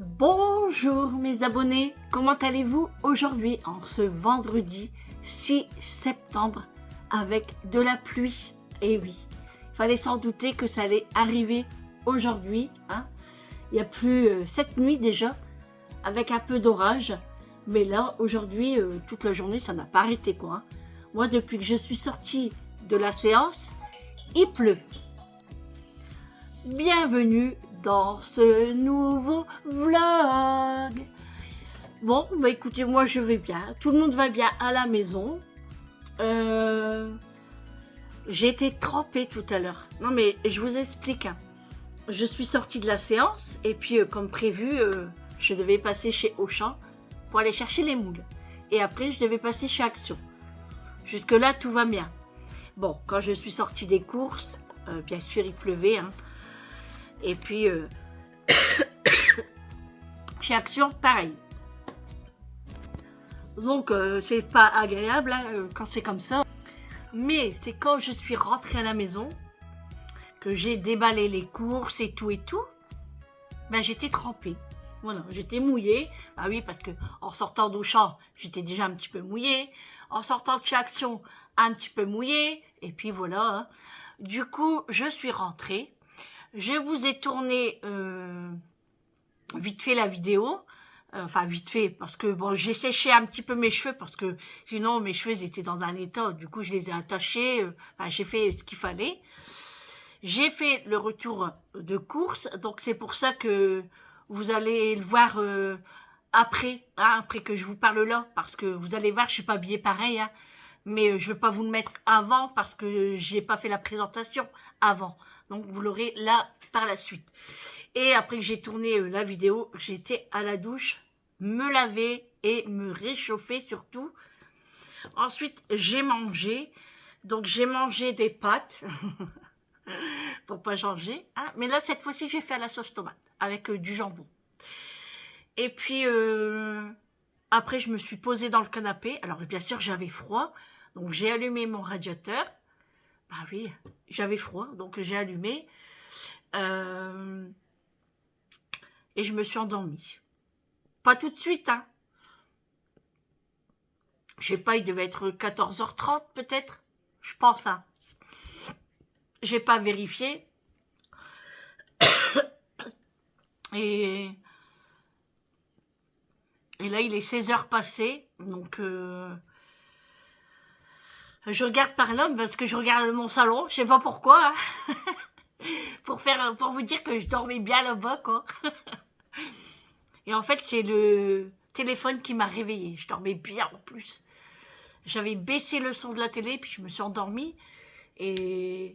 Bonjour mes abonnés, comment allez-vous aujourd'hui en ce vendredi 6 septembre avec de la pluie? Eh oui, il fallait s'en douter que ça allait arriver aujourd'hui, hein. Il y a plu cette nuit déjà avec un peu d'orage, mais là aujourd'hui toute la journée ça n'a pas arrêté quoi, hein. Moi depuis que je suis sortie de la séance, il pleut. Bienvenue dans ce nouveau vlog. Bon, bah écoutez, moi je vais bien. Tout le monde va bien à la maison. J'ai été trempée tout à l'heure. Non mais je vous explique, hein. Je suis sortie de la séance et puis comme prévu, je devais passer chez Auchan pour aller chercher les moules. Et après, je devais passer chez Action. Jusque-là, tout va bien. Bon, quand je suis sortie des courses, bien sûr, il pleuvait, hein. Et puis, chez Action, pareil. Donc, c'est pas agréable hein, quand c'est comme ça. Mais c'est quand je suis rentrée à la maison, que j'ai déballé les courses et tout, ben j'étais trempée. Voilà, j'étais mouillée. Ah oui, parce que en sortant d'Auchan, j'étais déjà un petit peu mouillée. En sortant de chez Action, un petit peu mouillée. Et puis voilà. Hein. Du coup, je suis rentrée. Je vous ai tourné vite fait la vidéo. Enfin, vite fait, parce que bon, j'ai séché un petit peu mes cheveux, parce que sinon mes cheveux étaient dans un état. Du coup, je les ai attachés. Enfin, j'ai fait ce qu'il fallait. J'ai fait le retour de course, donc c'est pour ça que vous allez le voir après, hein, après que je vous parle là, parce que vous allez voir, je suis pas habillée pareil, hein, mais je vais pas vous le mettre avant parce que j'ai pas fait la présentation avant, donc vous l'aurez là par la suite. Et après que j'ai tourné la vidéo, j'étais à la douche, me laver et me réchauffer surtout. Ensuite, j'ai mangé, donc j'ai mangé des pâtes. Pour pas changer, hein. Mais là cette fois-ci j'ai fait à la sauce tomate avec du jambon. Et puis après je me suis posée dans le canapé. Alors bien sûr j'avais froid, donc j'ai allumé mon radiateur. Bah oui, j'avais froid, donc j'ai allumé et je me suis endormie. Pas tout de suite, hein. Je sais pas, il devait être 14h30 peut-être, je pense, hein. J'ai pas vérifié. Et là, il est 16h passé, donc je regarde par là parce que je regarde mon salon, je sais pas pourquoi, hein. pour vous dire que je dormais bien là-bas, quoi. Et en fait, c'est le téléphone qui m'a réveillée. Je dormais bien en plus. J'avais baissé le son de la télé, puis je me suis endormie. Et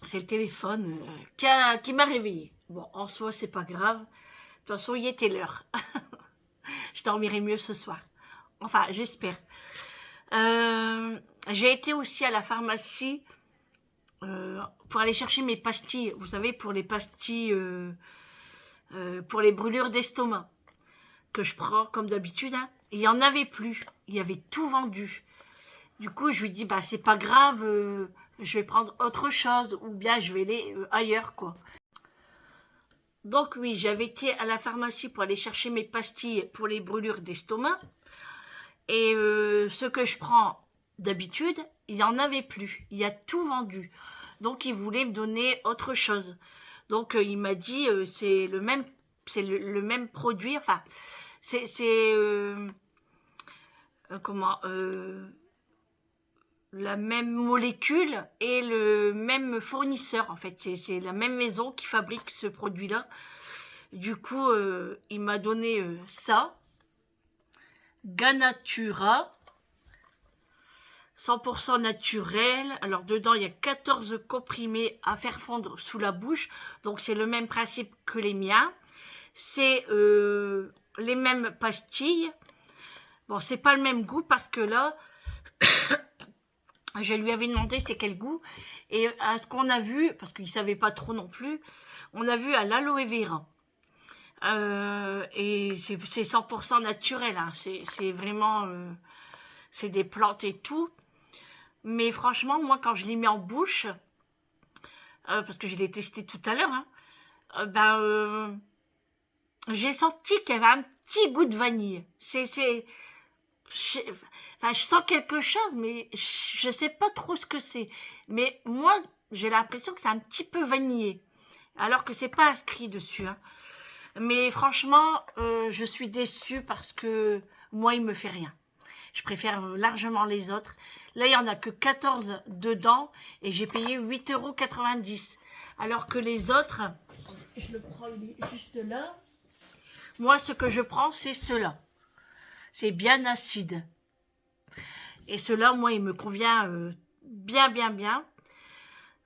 c'est le téléphone qui m'a réveillée. Bon, en soi, c'est pas grave. De toute façon, il était l'heure. Je dormirai mieux ce soir. Enfin, j'espère. J'ai été aussi à la pharmacie pour aller chercher mes pastilles. Vous savez, pour les pastilles, pour les brûlures d'estomac que je prends comme d'habitude. Hein. Il n'y en avait plus. Il y avait tout vendu. Du coup, je lui dis, bah c'est pas grave, je vais prendre autre chose ou bien je vais aller ailleurs, quoi. Donc oui, j'avais été à la pharmacie pour aller chercher mes pastilles pour les brûlures d'estomac. Et ce que je prends d'habitude, il n'y en avait plus. Il y a tout vendu. Donc il voulait me donner autre chose. Donc il m'a dit c'est le même le même produit. Enfin c'est comment la même molécule et le même fournisseur en fait. C'est la même maison qui fabrique ce produit-là. Du coup il m'a donné ça. Ganatura 100% naturel. Alors dedans il y a 14 comprimés à faire fondre sous la bouche. Donc c'est le même principe que les miens. C'est les mêmes pastilles. Bon, c'est pas le même goût parce que là, je lui avais demandé c'est quel goût. Et à ce qu'on a vu, parce qu'il savait pas trop non plus, on a vu à l'aloe vera. Et c'est 100% naturel. Hein. C'est vraiment... c'est des plantes et tout. Mais franchement, moi, quand je l'ai mis en bouche, parce que je l'ai testé tout à l'heure, hein, ben, j'ai senti qu'il y avait un petit goût de vanille. Je, enfin, je sens quelque chose, mais je sais pas trop ce que c'est. Mais moi, j'ai l'impression que c'est un petit peu vanillé, alors que c'est pas inscrit dessus, hein. Mais franchement, je suis déçue parce que moi, il me fait rien. Je préfère largement les autres. Là, il y en a que 14 dedans et j'ai payé 8,90 €. Alors que les autres, je le prends, il est juste là. Moi, ce que je prends, c'est cela. C'est bien acide. Et cela, moi, il me convient bien, bien, bien.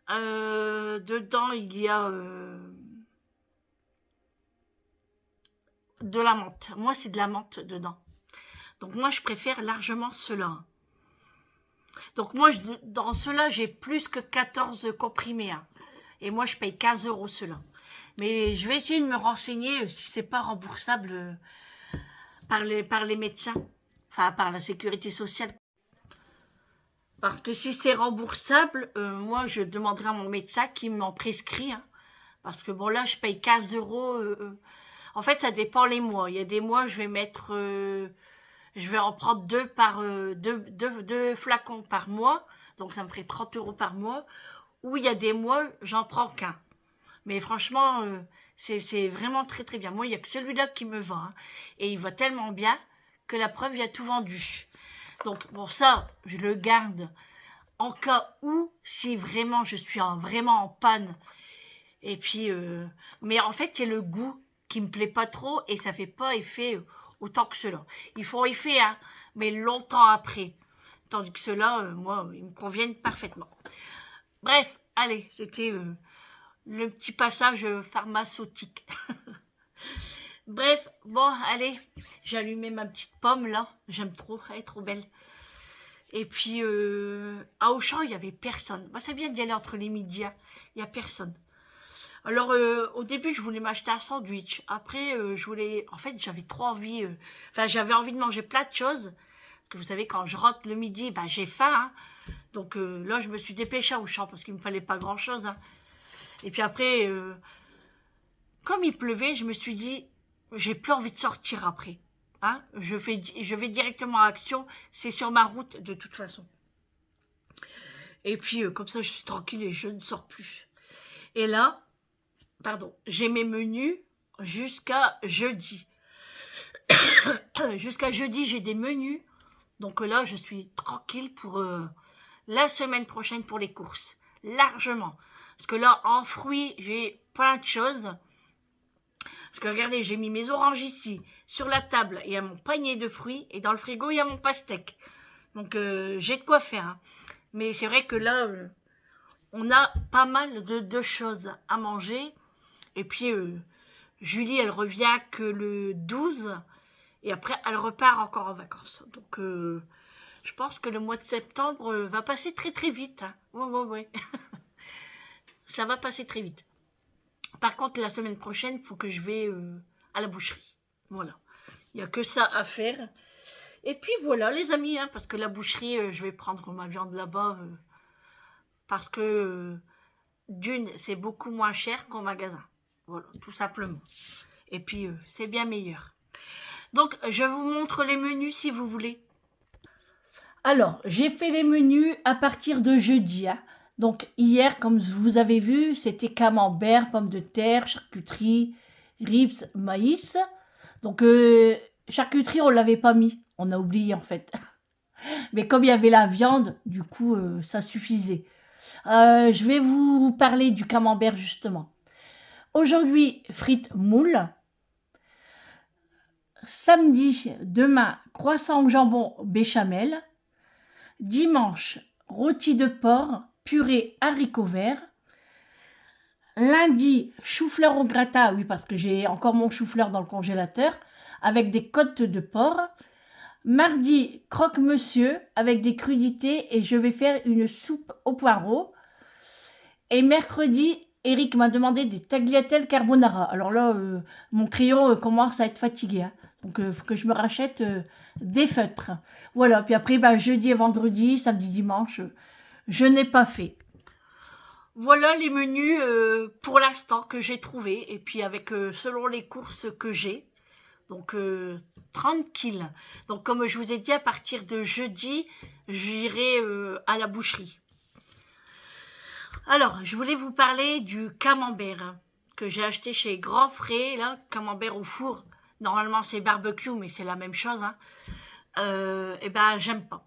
Dedans, il y a de la menthe. Moi, c'est de la menthe dedans. Donc, moi, je préfère largement cela. Donc, moi, dans cela, j'ai plus que 14 comprimés, hein. Et moi, je paye 15 € cela. Mais je vais essayer de me renseigner si c'est pas remboursable par les médecins. Enfin, par la sécurité sociale. Parce que si c'est remboursable, moi, je demanderai à mon médecin qui m'en prescrit, hein. Parce que bon, là, je paye 15 €. En fait, ça dépend les mois. Il y a des mois, je vais en prendre deux flacons par mois. Donc, ça me ferait 30 € par mois. Ou il y a des mois, j'en prends qu'un. Mais franchement, c'est vraiment très très bien. Moi, il n'y a que celui-là qui me va, hein. Et il va tellement bien que la preuve, il y a tout vendu. Donc, bon, ça, je le garde en cas où, si vraiment je suis vraiment en panne. Et puis, mais en fait, c'est le goût qui me plaît pas trop et ça fait pas effet autant que cela. Ils font effet, hein, mais longtemps après. Tandis que ceux-là, moi, ils me conviennent parfaitement. Bref, allez, c'était le petit passage pharmaceutique. Bref, bon, allez, j'ai allumé ma petite pomme là. J'aime trop, elle est trop belle. Et puis, à Auchan, il n'y avait personne. Bah, c'est bien d'y aller entre les midis, hein. Il n'y a personne. Alors, au début, je voulais m'acheter un sandwich. Après, en fait, j'avais trop envie. Enfin, j'avais envie de manger plein de choses. Parce que vous savez, quand je rentre le midi, bah, j'ai faim, hein. Donc là, je me suis dépêchée à Auchan parce qu'il ne me fallait pas grand-chose, hein. Et puis après, comme il pleuvait, je me suis dit, j'ai plus envie de sortir après, hein. Je vais directement à Action. C'est sur ma route de toute façon. Et puis, comme ça, je suis tranquille et je ne sors plus. Et là, pardon, j'ai mes menus jusqu'à jeudi. Jusqu'à jeudi, j'ai des menus. Donc là, je suis tranquille pour la semaine prochaine pour les courses. Largement. Parce que là, en fruits, j'ai plein de choses. Parce que regardez, j'ai mis mes oranges ici. Sur la table, il y a mon panier de fruits. Et dans le frigo, il y a mon pastèque. Donc j'ai de quoi faire, hein. Mais c'est vrai que là, on a pas mal de choses à manger. Et puis, Julie, elle revient que le 12. Et après, elle repart encore en vacances. Donc, je pense que le mois de septembre va passer très très vite, hein. Ouais. Ça va passer très vite. Par contre, la semaine prochaine, il faut que je vais à la boucherie. Voilà. Il n'y a que ça à faire. Et puis voilà, les amis, hein, parce que la boucherie, je vais prendre ma viande là-bas. Parce que d'une, c'est beaucoup moins cher qu'au magasin. Voilà, tout simplement. Et puis, c'est bien meilleur. Donc, je vous montre les menus si vous voulez. Alors, j'ai fait les menus à partir de jeudi, hein. Donc, hier, comme vous avez vu, c'était camembert, pommes de terre, charcuterie, ribs, maïs. Donc, charcuterie, on ne l'avait pas mis. On a oublié, en fait. Mais comme il y avait la viande, du coup, ça suffisait. Je vais vous parler du camembert, justement. Aujourd'hui, frites moules. Samedi, demain, croissant au jambon béchamel. Dimanche, rôti de porc, purée haricots verts. Lundi, chou-fleur au gratin, oui, parce que j'ai encore mon chou-fleur dans le congélateur, avec des côtes de porc. Mardi, croque-monsieur avec des crudités et je vais faire une soupe aux poireaux. Et mercredi, Eric m'a demandé des tagliatelles carbonara. Alors là, mon crayon commence à être fatigué, hein. Donc, il faut que je me rachète des feutres. Voilà, puis après, jeudi et vendredi, samedi, dimanche, je n'ai pas fait. Voilà les menus pour l'instant que j'ai trouvés. Et puis avec selon les courses que j'ai. Donc tranquille. Donc comme je vous ai dit, à partir de jeudi, j'irai à la boucherie. Alors, je voulais vous parler du camembert que j'ai acheté chez Grand Frais, là, camembert au four. Normalement, c'est barbecue, mais c'est la même chose. Hein. Et ben, j'aime pas.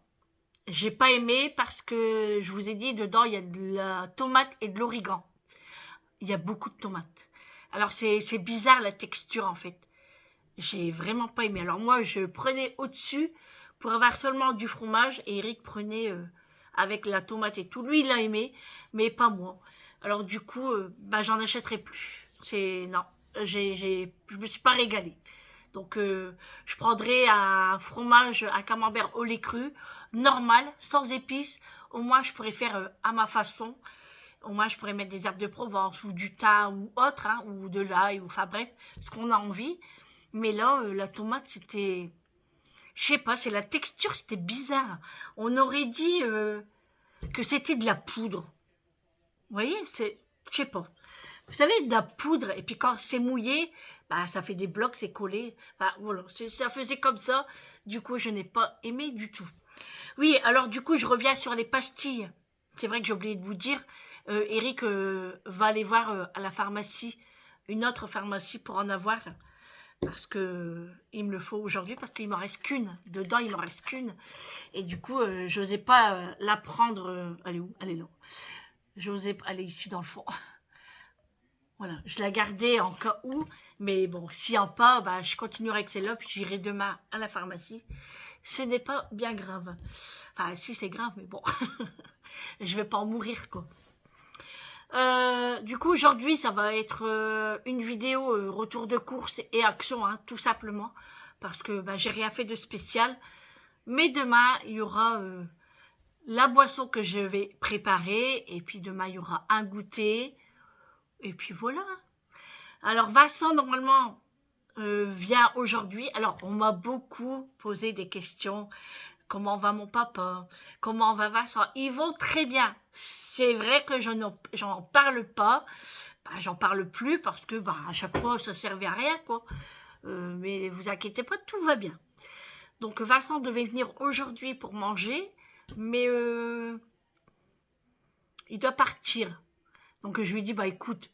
J'ai pas aimé parce que je vous ai dit, dedans, il y a de la tomate et de l'origan. Il y a beaucoup de tomates. Alors, c'est bizarre la texture, en fait. J'ai vraiment pas aimé. Alors, moi, je prenais au-dessus pour avoir seulement du fromage et Eric prenait avec la tomate et tout. Lui, il a aimé, mais pas moi. Alors, du coup, bah, j'en achèterai plus. C'est. Non. Je me suis pas régalée. Donc, je prendrai un fromage, un camembert au lait cru, normal, sans épices. Au moins, je pourrais faire à ma façon. Au moins, je pourrais mettre des herbes de Provence ou du thym ou autre, hein, ou de l'ail, ou enfin bref, ce qu'on a envie. Mais là, la tomate, c'était. Je sais pas, c'est la texture, c'était bizarre. On aurait dit que c'était de la poudre. Vous voyez, c'est. Je sais pas. Vous savez, de la poudre, et puis quand c'est mouillé, bah, ça fait des blocs, c'est collé. Bah, voilà, ça faisait comme ça. Du coup, je n'ai pas aimé du tout. Oui, alors du coup, je reviens sur les pastilles. C'est vrai que j'ai oublié de vous dire. Eric va aller voir à la pharmacie, une autre pharmacie pour en avoir. Parce que il me le faut aujourd'hui, parce qu'il m'en reste qu'une. Dedans, il m'en reste qu'une. Et du coup, j'osais pas la prendre. Elle est où? Elle est là. J'osais. Elle est ici dans le fond. Voilà, je la gardais en cas où, mais bon, s'il n'y en a pas, bah, je continuerai avec celle-là, puis j'irai demain à la pharmacie. Ce n'est pas bien grave. Enfin, si, c'est grave, mais bon, je vais pas en mourir, quoi. Du coup, aujourd'hui, ça va être une vidéo retour de course et action, hein, tout simplement, parce que bah, j'ai rien fait de spécial. Mais demain, il y aura la boisson que je vais préparer, et puis demain, il y aura un goûter, et puis voilà. Alors Vincent, normalement, vient aujourd'hui. Alors, on m'a beaucoup posé des questions. Comment va mon papa? Comment va Vincent? Ils vont très bien. C'est vrai que j'en parle pas. Bah, j'en parle plus parce que bah, à chaque fois, ça servait à rien, quoi. Mais vous inquiétez pas, tout va bien. Donc Vincent devait venir aujourd'hui pour manger, mais il doit partir. Donc je lui dis, bah écoute,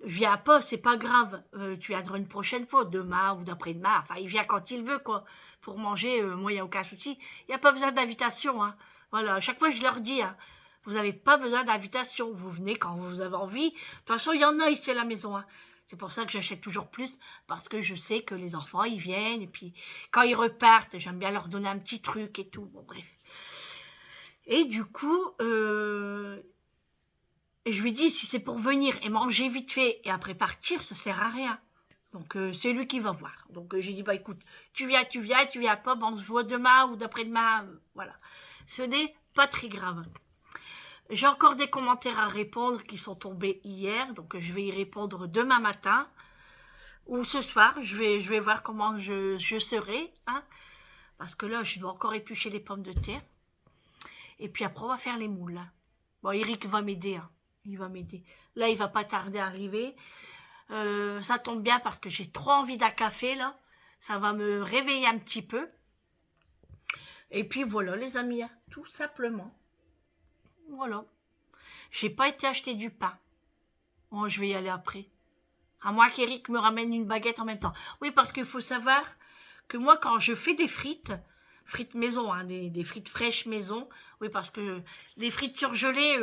viens pas, c'est pas grave. Tu viendras une prochaine fois, demain ou d'après-demain. Enfin, il vient quand il veut, quoi. Pour manger, moi, il n'y a aucun souci. Il n'y a pas besoin d'invitation, hein. Voilà, à chaque fois, je leur dis, hein, vous n'avez pas besoin d'invitation. Vous venez quand vous avez envie. De toute façon, il y en a ici à la maison, hein. C'est pour ça que j'achète toujours plus, parce que je sais que les enfants, ils viennent, et puis quand ils repartent, j'aime bien leur donner un petit truc et tout. Bon, bref. Et du coup, et je lui dis, si c'est pour venir et manger vite fait et après partir, ça sert à rien. Donc c'est lui qui va voir. Donc j'ai dit, bah écoute, tu viens pas, bon, on se voit demain ou d'après-demain, voilà. Ce n'est pas très grave. J'ai encore des commentaires à répondre qui sont tombés hier, donc je vais y répondre demain matin ou ce soir. Je vais voir comment je serai, hein, parce que là, je dois encore éplucher les pommes de terre. Et puis après, on va faire les moules. Hein. Bon, Eric va m'aider, hein. Il va m'aider. Là, il va pas tarder à arriver. Ça tombe bien parce que j'ai trop envie d'un café, là. Ça va me réveiller un petit peu. Et puis voilà, les amis, hein, tout simplement. Voilà. J'ai pas été acheter du pain. Bon, je vais y aller après. À moins qu'Eric me ramène une baguette en même temps. Oui, parce qu'il faut savoir que moi, quand je fais des frites, frites maison, hein, des frites fraîches maison, oui, parce que les frites surgelées,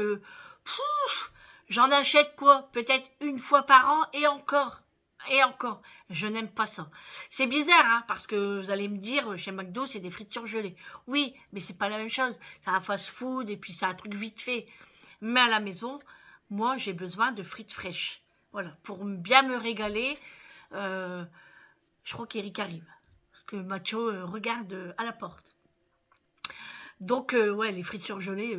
j'en achète quoi? Peut-être une fois par an et encore. Et encore. Je n'aime pas ça. C'est bizarre, hein, parce que vous allez me dire, chez McDo, c'est des frites surgelées. Oui, mais c'est pas la même chose. C'est un fast-food et puis c'est un truc vite fait. Mais à la maison, moi, j'ai besoin de frites fraîches. Voilà, pour bien me régaler. Je crois qu'Eric arrive. Parce que Macho regarde à la porte. Donc, ouais, les frites surgelées,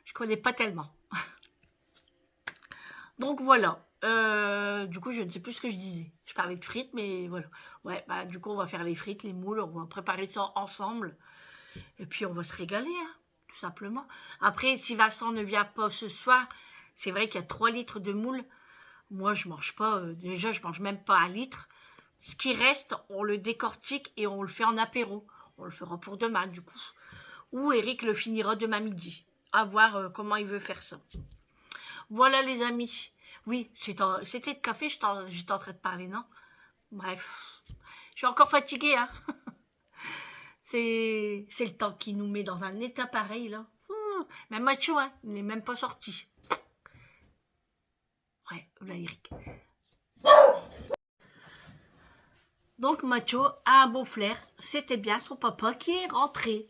je connais pas tellement. Donc voilà. Du coup, je ne sais plus ce que je disais. Je parlais de frites, mais voilà. Ouais, bah du coup, on va faire les frites, les moules, on va préparer ça ensemble. Et puis, on va se régaler, hein, tout simplement. Après, si Vincent ne vient pas ce soir, C'est vrai qu'il y a 3 litres de moules. Moi, je mange pas, déjà, je mange même pas 1 litre. Ce qui reste, on le décortique et on le fait en apéro. On le fera pour demain, du coup. Ou Eric le finira demain midi. À voir comment il veut faire ça. Voilà, les amis. Oui, c'était de café, j'étais en train de parler, non? Bref. Je suis encore fatiguée, hein. C'est le temps qui nous met dans un état pareil, là. Même Macho, hein, il n'est même pas sorti. Ouais, là, Eric. Donc, Macho a un bon flair. C'était bien son papa qui est rentré.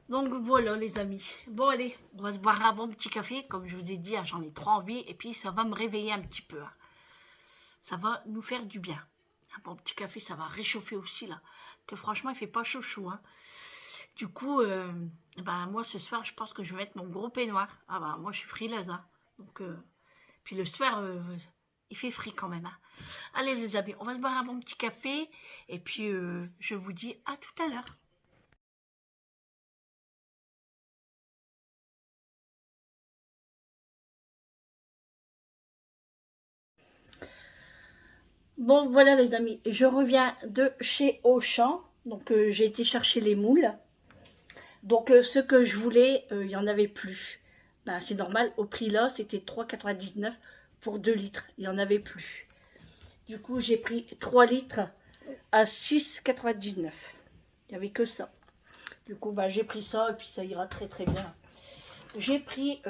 Donc, voilà, les amis. Bon, allez, on va se boire un bon petit café. Comme je vous ai dit, hein, j'en ai trop envie. Et puis, ça va me réveiller un petit peu. Hein. Ça va nous faire du bien. Un bon petit café, ça va réchauffer aussi, là. Que franchement, il fait pas chaud chaud, hein. Du coup, ben, moi, ce soir, je pense que je vais mettre mon gros peignoir. Ah bah, moi, je suis frileuse, hein. Donc, puis le soir, il fait frais quand même, hein. Allez, les amis, on va se boire un bon petit café. Et puis, je vous dis à tout à l'heure. Bon, voilà, les amis, je reviens de chez Auchan. Donc, j'ai été chercher les moules. Donc, ce que je voulais, il n'y en avait plus. Ben, c'est normal, au prix là, c'était 3,99 pour 2 litres. Il n'y en avait plus. Du coup, j'ai pris 3 litres à 6,99. Il n'y avait que ça. Du coup, ben, j'ai pris ça et puis ça ira très très bien. J'ai pris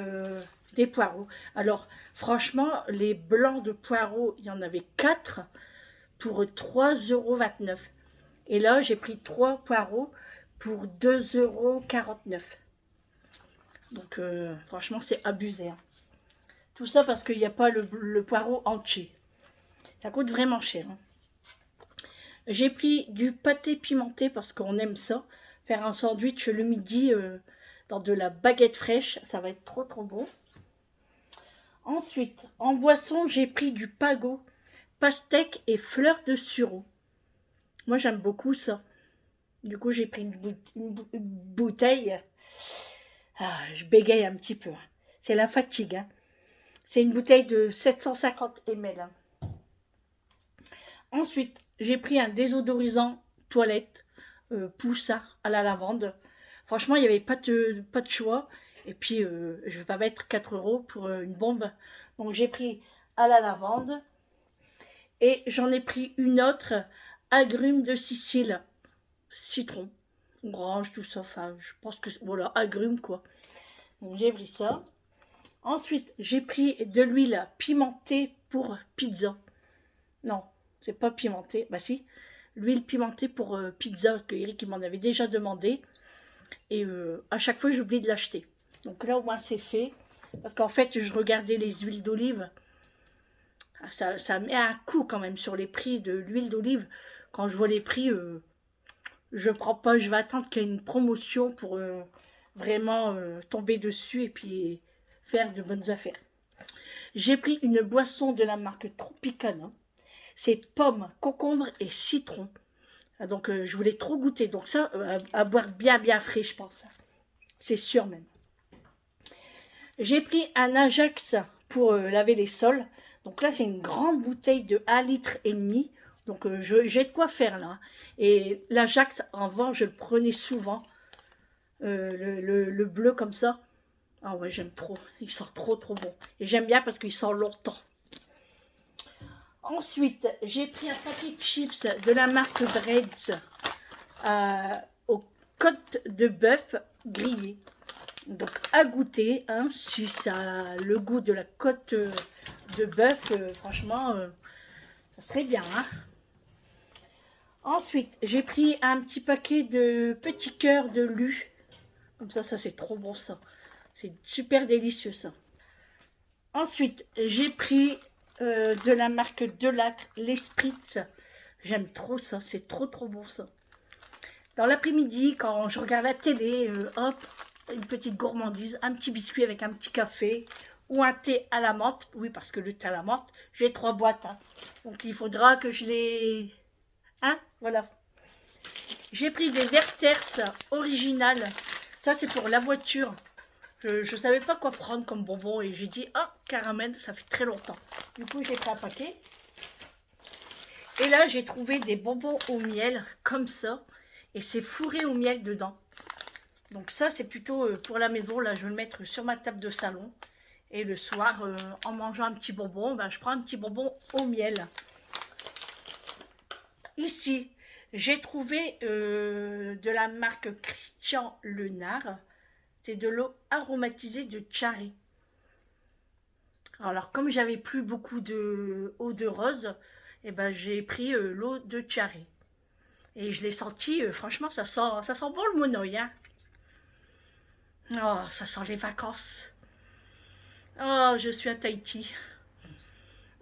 des poireaux. Alors, franchement, les blancs de poireaux, il y en avait 4 pour 3,29 €. Et là, j'ai pris 3 poireaux pour 2,49 €. Donc, franchement, c'est abusé. Hein. Tout ça parce qu'il n'y a pas le poireau entier. Ça coûte vraiment cher. Hein. J'ai pris du pâté pimenté parce qu'on aime ça. Faire un sandwich le midi dans de la baguette fraîche, ça va être trop trop bon. Ensuite, en boisson, j'ai pris du pago, pastèque et fleurs de sureau. Moi, j'aime beaucoup ça. Du coup, j'ai pris une bouteille. Ah, je bégaye un petit peu. C'est la fatigue. Hein. C'est une bouteille de 750 ml. Hein. Ensuite, j'ai pris un désodorisant toilette Poussa à la lavande. Franchement, il n'y avait pas de choix. Et puis, je ne vais pas mettre 4 € pour une bombe. Donc, j'ai pris à la lavande. Et j'en ai pris une autre, agrumes de Sicile. Citron, orange, tout ça. Enfin, je pense que, voilà, agrumes, quoi. Donc, j'ai pris ça. Ensuite, j'ai pris de l'huile pimentée pour pizza. Non, c'est pas pimenté. Bah si, l'huile pimentée pour pizza, parce que Eric m'en avait déjà demandé. Et à chaque fois, j'oublie de l'acheter. Donc là, au moins, c'est fait. Parce qu'en fait, je regardais les huiles d'olive. Ça met un coup quand même sur les prix de l'huile d'olive. Quand je vois les prix, je prends pas. Je vais attendre qu'il y ait une promotion pour vraiment tomber dessus et puis faire de bonnes affaires. J'ai pris une boisson de la marque Tropicana. C'est pommes, concombre et citron. Donc, je voulais trop goûter. Donc, ça, à boire bien, bien frais, je pense. C'est sûr même. J'ai pris un Ajax pour laver les sols. Donc là, c'est une grande bouteille de 1,5 litre. Donc, j'ai de quoi faire là. Et l'Ajax, avant, je le prenais souvent. Le bleu comme ça. Ah ouais, j'aime trop. Il sent trop, trop bon. Et j'aime bien parce qu'il sent longtemps. Ensuite, j'ai pris un paquet de chips de la marque Breads aux côtes de bœuf grillées. Donc, à goûter, hein, si ça a le goût de la côte de bœuf, franchement, ça serait bien. Hein. Ensuite, j'ai pris un petit paquet de petits cœurs de lu. Comme ça c'est trop bon ça. C'est super délicieux ça. Ensuite, j'ai pris de la marque Delacre, les Spritz. J'aime trop ça, c'est trop trop bon ça. Dans l'après-midi, quand je regarde la télé, hop, une petite gourmandise, un petit biscuit avec un petit café ou un thé à la menthe. Oui, parce que le thé à la menthe, j'ai 3 boîtes. Hein. Donc il faudra que je les... Hein, voilà. J'ai pris des Werther's originales. Ça, c'est pour la voiture. Je ne savais pas quoi prendre comme bonbon et j'ai dit, ah, caramel, ça fait très longtemps. Du coup, j'ai pris un paquet. Et là, j'ai trouvé des bonbons au miel, comme ça. Et c'est fourré au miel dedans. Donc ça, c'est plutôt pour la maison. Là, je vais le mettre sur ma table de salon. Et le soir, en mangeant un petit bonbon, ben, je prends un petit bonbon au miel. Ici, j'ai trouvé de la marque Christian Lenard. C'est de l'eau aromatisée de Charry. Alors, comme j'avais plus beaucoup de eau de rose, eh ben, j'ai pris l'eau de Charry. Et je l'ai senti, franchement, ça sent bon le monoï. Hein. Oh, ça sent les vacances. Oh, je suis à Tahiti.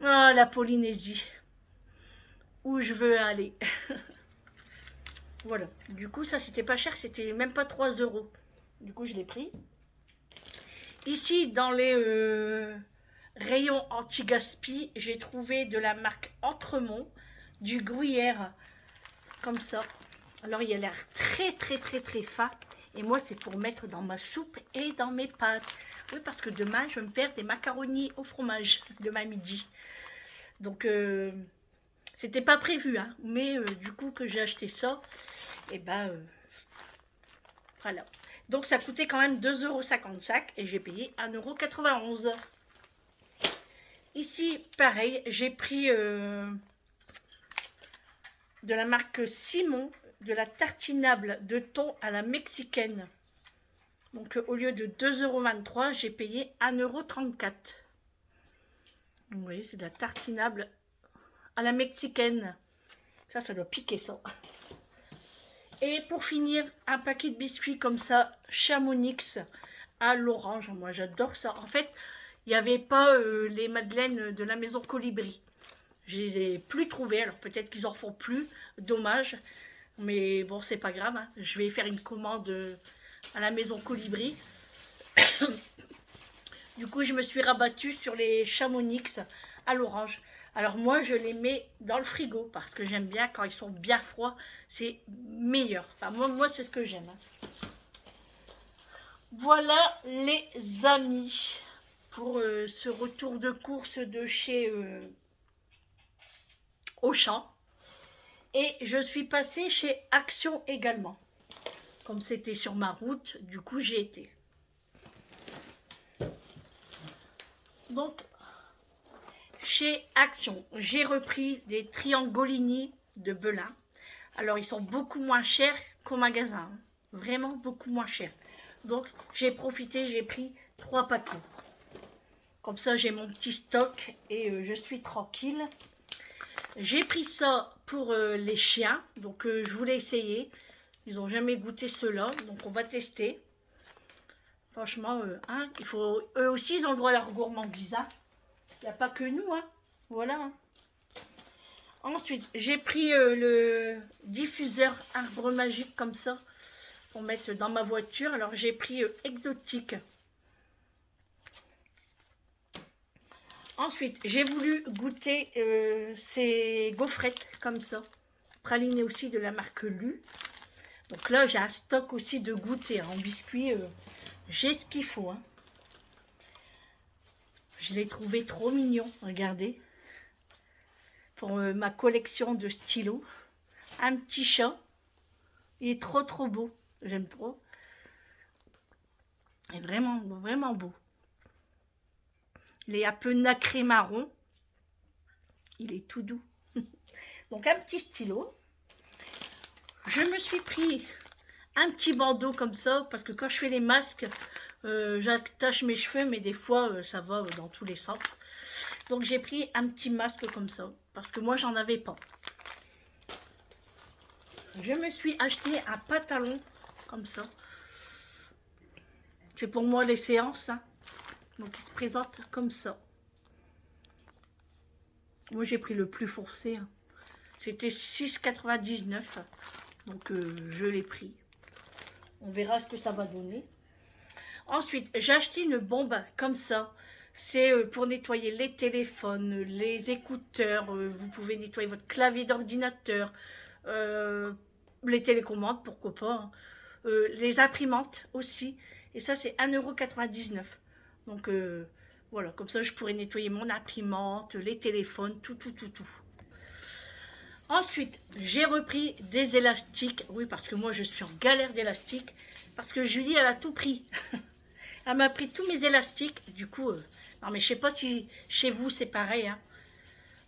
Oh, la Polynésie. Où je veux aller. Voilà. Du coup, ça, c'était pas cher. C'était même pas 3 euros. Du coup, je l'ai pris. Ici, dans les rayons anti-gaspi, j'ai trouvé de la marque Entremont, du gruyère, comme ça. Alors, il a l'air très, très, très, très fin. Et moi, c'est pour mettre dans ma soupe et dans mes pâtes. Oui, parce que demain, je vais me faire des macaronis au fromage, demain midi. Donc, c'était pas prévu, hein. Mais du coup, que j'ai acheté ça, et ben, voilà. Donc, ça coûtait quand même 2,55 € et j'ai payé 1,91 €. Ici, pareil, j'ai pris de la marque Simon, de la tartinable de thon à la mexicaine. Donc au lieu de 2,23 €, j'ai payé 1,34 €. Vous voyez, c'est de la tartinable à la mexicaine. Ça doit piquer ça. Et pour finir, un paquet de biscuits comme ça, Chamonix à l'orange. Moi, j'adore ça. En fait, il n'y avait pas les madeleines de la maison Colibri. Je les ai plus trouvées. Alors peut-être qu'ils en font plus. Dommage. Mais bon, c'est pas grave. Hein. Je vais faire une commande à la maison Colibri. Du coup, je me suis rabattue sur les Chamonix à l'orange. Alors moi, je les mets dans le frigo parce que j'aime bien quand ils sont bien froids. C'est meilleur. Enfin, moi c'est ce que j'aime. Hein. Voilà les amis pour ce retour de course de chez Auchan. Et je suis passée chez Action également. Comme c'était sur ma route, du coup j'y étais. Donc, chez Action, j'ai repris des triangolini de Belin. Alors, ils sont beaucoup moins chers qu'au magasin. Hein. Vraiment beaucoup moins chers. Donc, j'ai profité, j'ai pris 3 paquets. Comme ça, j'ai mon petit stock et je suis tranquille. J'ai pris ça pour les chiens. Donc, je voulais essayer. Ils n'ont jamais goûté cela. Donc, on va tester. Franchement, hein, il faut, eux aussi, ils ont le droit à leur gourmandise. Hein. Il n'y a pas que nous. Hein. Voilà. Hein. Ensuite, j'ai pris le diffuseur arbre magique comme ça pour mettre dans ma voiture. Alors, j'ai pris exotique. Ensuite, j'ai voulu goûter ces gaufrettes comme ça. Pralinées aussi de la marque Lu. Donc là, j'ai un stock aussi de goûter en biscuits. J'ai ce qu'il faut. Hein. Je l'ai trouvé trop mignon. Regardez. Pour ma collection de stylos. Un petit chat. Il est trop trop beau. J'aime trop. Il est vraiment, vraiment beau. Il est un peu nacré marron. Il est tout doux. Donc un petit stylo. Je me suis pris un petit bandeau comme ça. Parce que quand je fais les masques, j'attache mes cheveux. Mais des fois, ça va dans tous les sens. Donc j'ai pris un petit masque comme ça. Parce que moi, j'en avais pas. Je me suis acheté un pantalon comme ça. C'est pour moi les séances. Hein. Donc il se présente comme ça. Moi j'ai pris le plus foncé. Hein. C'était 6,99 €. Donc je l'ai pris. On verra ce que ça va donner. Ensuite, j'ai acheté une bombe comme ça. C'est pour nettoyer les téléphones, les écouteurs. Vous pouvez nettoyer votre clavier d'ordinateur. Les télécommandes, pourquoi pas. Hein. Les imprimantes aussi. Et ça, c'est 1,99 €. Donc, voilà, comme ça, je pourrais nettoyer mon imprimante, les téléphones, tout. Ensuite, j'ai repris des élastiques. Oui, parce que moi, je suis en galère d'élastiques. Parce que Julie, elle a tout pris. Elle m'a pris tous mes élastiques. Du coup, non, mais je sais pas si chez vous, c'est pareil.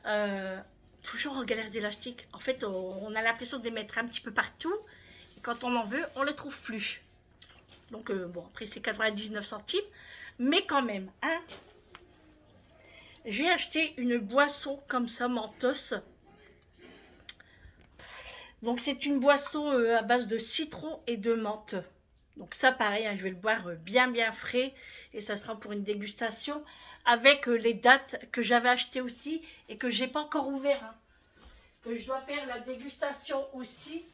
Hein. Toujours en galère d'élastiques. En fait, on a l'impression de les mettre un petit peu partout. Et quand on en veut, on ne les trouve plus. Donc, bon, après, c'est 99 centimes. Mais quand même, hein. J'ai acheté une boisson comme ça, Mentos. Donc, c'est une boisson à base de citron et de menthe. Donc ça, pareil, hein, je vais le boire bien frais. Et ça sera pour une dégustation avec les dates que j'avais achetées aussi et que j'ai pas encore ouvert. Hein. Que je dois faire la dégustation aussi.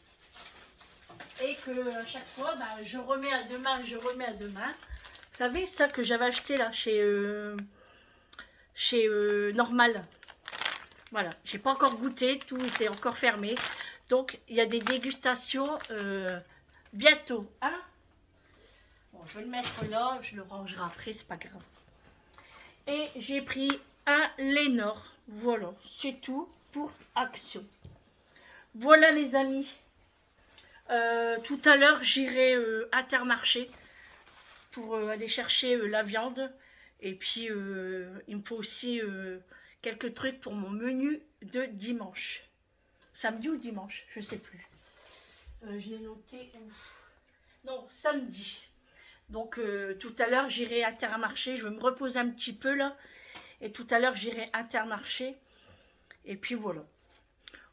Et que à chaque fois, bah, je remets à demain. Vous savez, ça que j'avais acheté là chez Normal. Voilà, j'ai pas encore goûté, tout était encore fermé. Donc, il y a des dégustations bientôt. Hein. Bon, je vais le mettre là, je le rangerai après, c'est pas grave. Et j'ai pris un Lénore. Voilà, c'est tout pour Action. Voilà les amis. Tout à l'heure, j'irai à Intermarché pour aller chercher la viande. Et puis, il me faut aussi quelques trucs pour mon menu de dimanche. Samedi ou dimanche, je sais plus. Je l'ai noté où? Non, samedi. Donc tout à l'heure j'irai à Intermarché, je vais me reposer un petit peu là. Et tout à l'heure j'irai à Intermarché. Et puis voilà.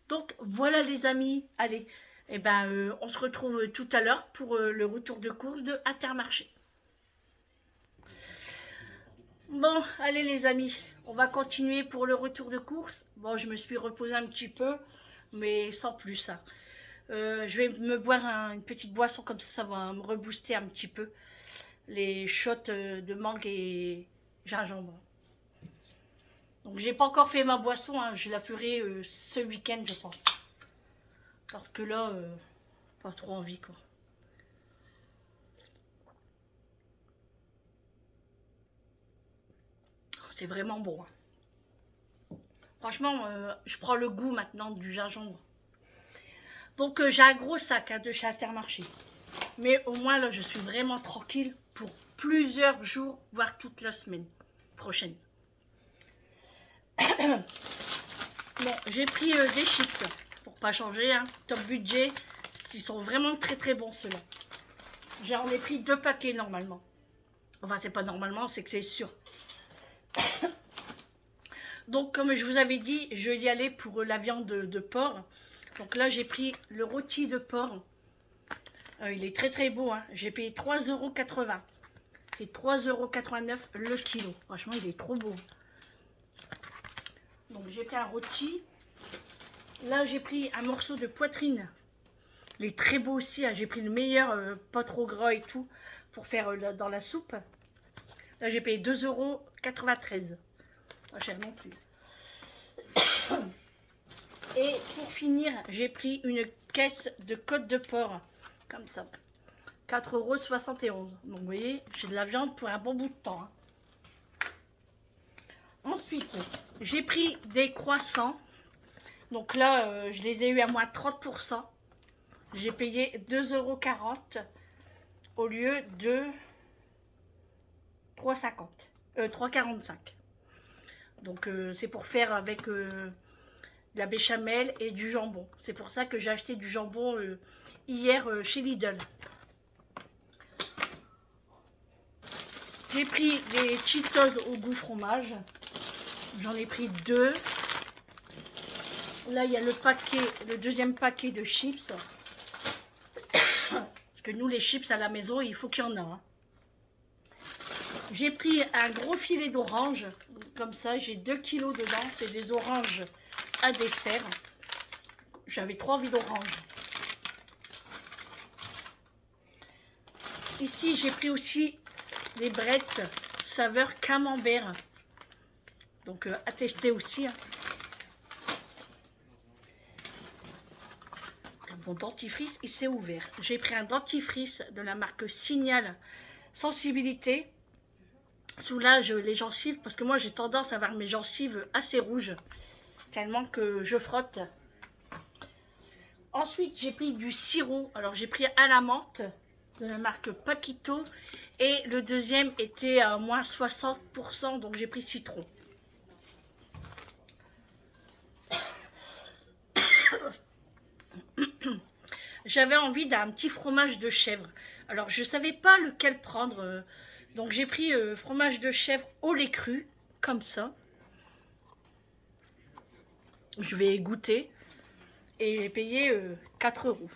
Donc voilà les amis, allez. Et ben on se retrouve tout à l'heure pour le retour de course de Intermarché. Bon, allez les amis, on va continuer pour le retour de course. Bon, je me suis reposé un petit peu, mais sans plus. Hein. Je vais me boire une petite boisson comme ça va me rebooster un petit peu les shots de mangue et gingembre. Donc j'ai pas encore fait ma boisson, hein. Je la ferai ce week-end je pense. Parce que là, pas trop envie quoi. C'est vraiment bon. Hein. Franchement, je prends le goût maintenant du gingembre. Donc j'ai un gros sac hein, de chez Intermarché. Mais au moins là, je suis vraiment tranquille pour plusieurs jours, voire toute la semaine prochaine. Bon, j'ai pris des chips pour pas changer, hein, top budget. Ils sont vraiment très bons ceux-là. J'en ai pris 2 paquets normalement. Enfin, c'est pas normalement, c'est que c'est sûr. Donc, comme je vous avais dit, je vais y aller pour la viande de porc. Donc là, j'ai pris le rôti de porc. Il est très beau. Hein. J'ai payé 3,80 €. C'est 3,89 € le kilo. Franchement, il est trop beau. Donc, j'ai pris un rôti. Là, j'ai pris un morceau de poitrine. Il est très beau aussi. Hein. J'ai pris le meilleur, pas trop gras et tout, pour faire dans la soupe. Là, j'ai payé 2,93 €. Pas cher non plus. Et pour finir, j'ai pris une caisse de côte de porc. Comme ça. 4,71 €. Donc, vous voyez, j'ai de la viande pour un bon bout de temps. Hein. Ensuite, j'ai pris des croissants. Donc là, je les ai eu à moins 30%. J'ai payé 2,40 € au lieu de 3,50. 3,45. Donc c'est pour faire avec de la béchamel et du jambon. C'est pour ça que j'ai acheté du jambon hier chez Lidl. J'ai pris des Cheetos au goût fromage. J'en ai pris 2. Là, il y a le deuxième paquet de chips. Parce que nous, les chips à la maison, il faut qu'il y en a. Hein. J'ai pris un gros filet d'orange. Comme ça, j'ai 2 kilos dedans. C'est des oranges à dessert. J'avais trop envie d'orange. Ici, j'ai pris aussi des brettes saveur camembert. Donc, à tester aussi. Hein. Mon dentifrice, il s'est ouvert. J'ai pris un dentifrice de la marque Signal sensibilité, soulage les gencives, parce que moi j'ai tendance à avoir mes gencives assez rouges, tellement que je frotte. Ensuite j'ai pris du sirop, alors j'ai pris à la menthe, de la marque Paquito, et le deuxième était à moins 60%, donc j'ai pris citron. J'avais envie d'un petit fromage de chèvre. Alors je ne savais pas lequel prendre. Donc j'ai pris fromage de chèvre au lait cru, comme ça. Je vais goûter. Et j'ai payé 4 euros.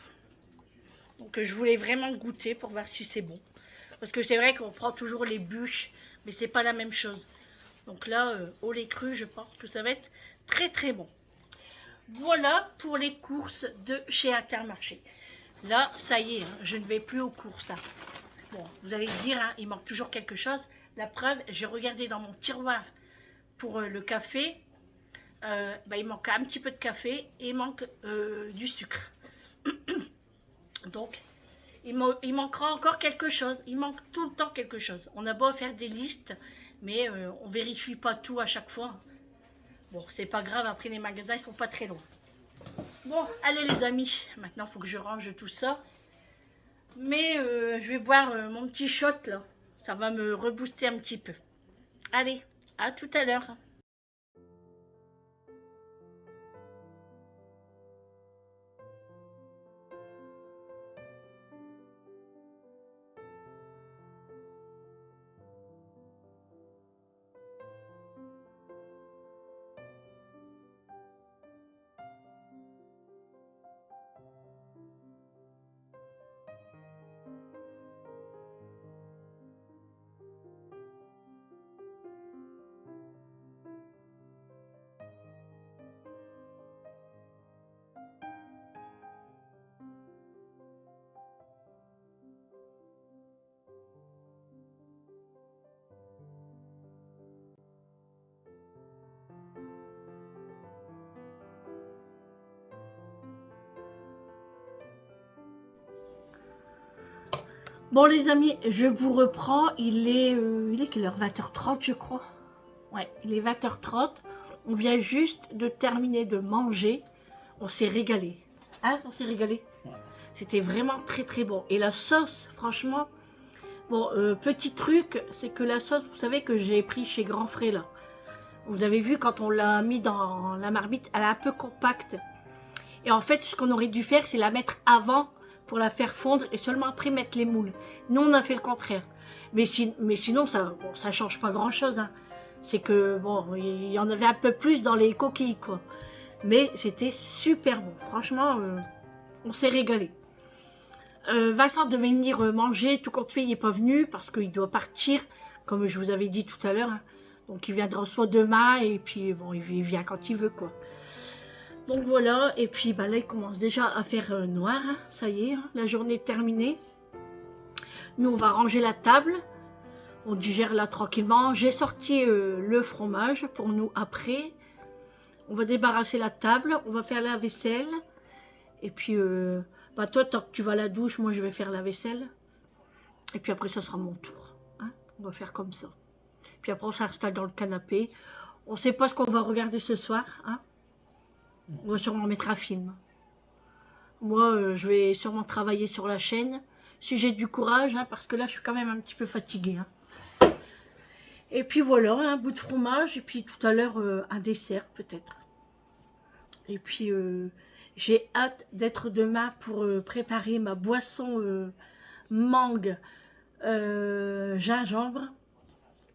Donc je voulais vraiment goûter pour voir si c'est bon. Parce que c'est vrai qu'on prend toujours les bûches, mais c'est pas la même chose. Donc là, au lait cru, je pense que ça va être très très bon. Voilà pour les courses de chez Intermarché. Là, ça y est, hein, je ne vais plus aux courses. Hein. Bon, vous allez me dire, hein, il manque toujours quelque chose. La preuve, j'ai regardé dans mon tiroir pour le café. Il manque un petit peu de café et il manque du sucre. Donc, il manquera encore quelque chose. Il manque tout le temps quelque chose. On a beau faire des listes, mais on ne vérifie pas tout à chaque fois. Bon, c'est pas grave, après les magasins, ils sont pas très loin. Bon, allez les amis, maintenant il faut que je range tout ça. Mais je vais boire mon petit shot là. Ça va me rebooster un petit peu. Allez, à tout à l'heure. Bon les amis, je vous reprends. Il est quelle heure? 20h30 je crois. Ouais, il est 20h30. On vient juste de terminer de manger. On s'est régalé. Hein, on s'est régalé. C'était vraiment très très bon. Et la sauce, franchement, bon, petit truc, c'est que la sauce, vous savez que j'ai pris chez Grand Frais là. Vous avez vu quand on l'a mis dans la marmite, elle est un peu compacte. Et en fait, ce qu'on aurait dû faire, c'est la mettre avant pour la faire fondre et seulement après mettre les moules. Nous, on a fait le contraire. Mais sinon, ça change pas grand-chose. Hein. C'est que, bon, il y en avait un peu plus dans les coquilles, quoi. Mais c'était super bon. Franchement, on s'est régalé. Vincent devait venir manger, tout compte fait, il n'est pas venu parce qu'il doit partir, comme je vous avais dit tout à l'heure. Hein. Donc, il viendra soit demain et puis, bon, il vient quand il veut, quoi. Donc voilà, et puis bah là il commence déjà à faire noir, hein. Ça y est, hein, la journée est terminée. Nous on va ranger la table, on digère là tranquillement. J'ai sorti le fromage pour nous après. On va débarrasser la table, on va faire la vaisselle. Et puis bah toi tant que tu vas à la douche, moi je vais faire la vaisselle. Et puis après ça sera mon tour, hein. On va faire comme ça. Puis après on s'installe dans le canapé. On sait pas ce qu'on va regarder ce soir, hein. On va sûrement mettre un film. Moi, je vais sûrement travailler sur la chaîne. Si j'ai du courage, hein, parce que là, je suis quand même un petit peu fatiguée. Hein. Et puis voilà, un bout de fromage. Et puis tout à l'heure, un dessert peut-être. Et puis, j'ai hâte d'être demain pour préparer ma boisson mangue, gingembre.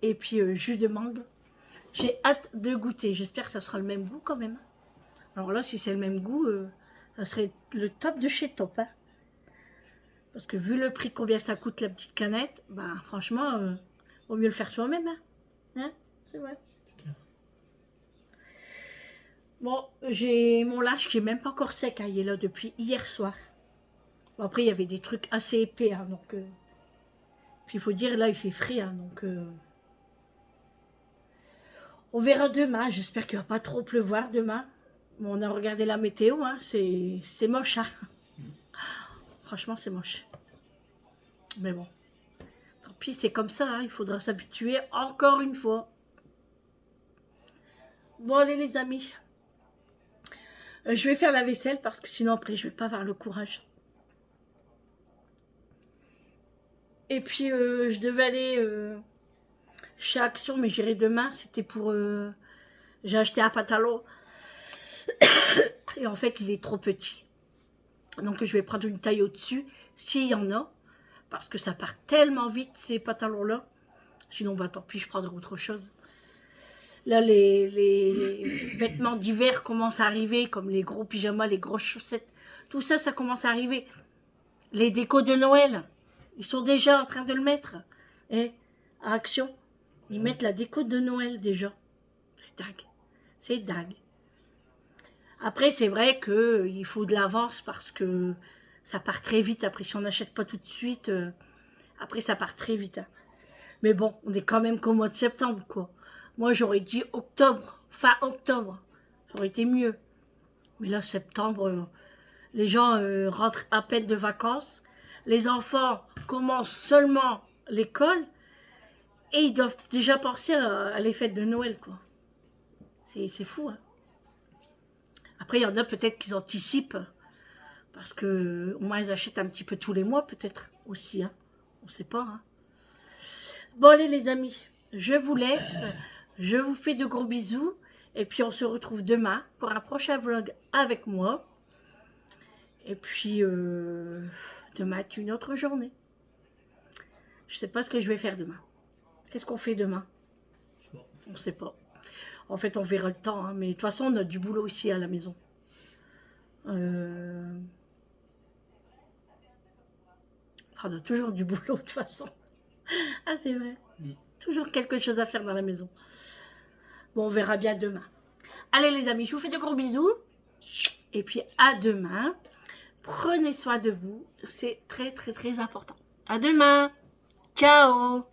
Et puis, jus de mangue. J'ai hâte de goûter. J'espère que ça sera le même goût quand même. Alors là, si c'est le même goût, ça serait le top de chez top. Hein. Parce que vu le prix, combien ça coûte la petite canette, bah franchement, vaut mieux le faire soi-même. Hein, c'est vrai. Bon, j'ai mon linge qui est même pas encore sec. Hein, il est là depuis hier soir. Bon, après, il y avait des trucs assez épais. Hein, donc, puis il faut dire, là, il fait frais. Hein, donc, on verra demain. J'espère qu'il va pas trop pleuvoir demain. Bon, on a regardé la météo, hein, c'est moche, hein. Franchement, c'est moche. Mais bon, tant pis, c'est comme ça, hein, il faudra s'habituer encore une fois. Bon, allez les amis. Je vais faire la vaisselle parce que sinon après je vais pas avoir le courage. Et puis je devais aller chez Action, mais j'irai demain. C'était pour... j'ai acheté un pantalon. Et en fait il est trop petit. Donc je vais prendre une taille au-dessus, s'il y en a. Parce que ça part tellement vite ces pantalons-là. Sinon bah tant pis, je prendrai autre chose. Là, les vêtements d'hiver commencent à arriver, comme les gros pyjamas, les grosses chaussettes. Tout ça, ça commence à arriver. Les décos de Noël, ils sont déjà en train de le mettre. Et à Action, ils mettent la déco de Noël déjà. C'est dingue. C'est dingue. Après, c'est vrai qu'il faut de l'avance parce que ça part très vite. Après, si on n'achète pas tout de suite, après, ça part très vite. Hein. Mais bon, on est quand même qu'au mois de septembre, quoi. Moi, j'aurais dit octobre, fin octobre. Ça aurait été mieux. Mais là, septembre, les gens rentrent à peine de vacances. Les enfants commencent seulement l'école. Et ils doivent déjà penser à les fêtes de Noël, quoi. C'est fou, hein. Après, il y en a peut-être qui anticipent. Parce que au moins, ils achètent un petit peu tous les mois, peut-être, aussi, hein. On ne sait pas, hein. Bon, allez, les amis, je vous laisse. Je vous fais de gros bisous. Et puis, on se retrouve demain pour un prochain vlog avec moi. Et puis, demain est une autre journée. Je ne sais pas ce que je vais faire demain. Qu'est-ce qu'on fait demain? On ne sait pas. En fait, on verra le temps. Hein, mais de toute façon, on a du boulot ici à la maison. On a toujours du boulot de toute façon. Ah, c'est vrai. Toujours quelque chose à faire dans la maison. Bon, on verra bien demain. Allez les amis, je vous fais de gros bisous. Et puis à demain. Prenez soin de vous. C'est très très très important. À demain. Ciao.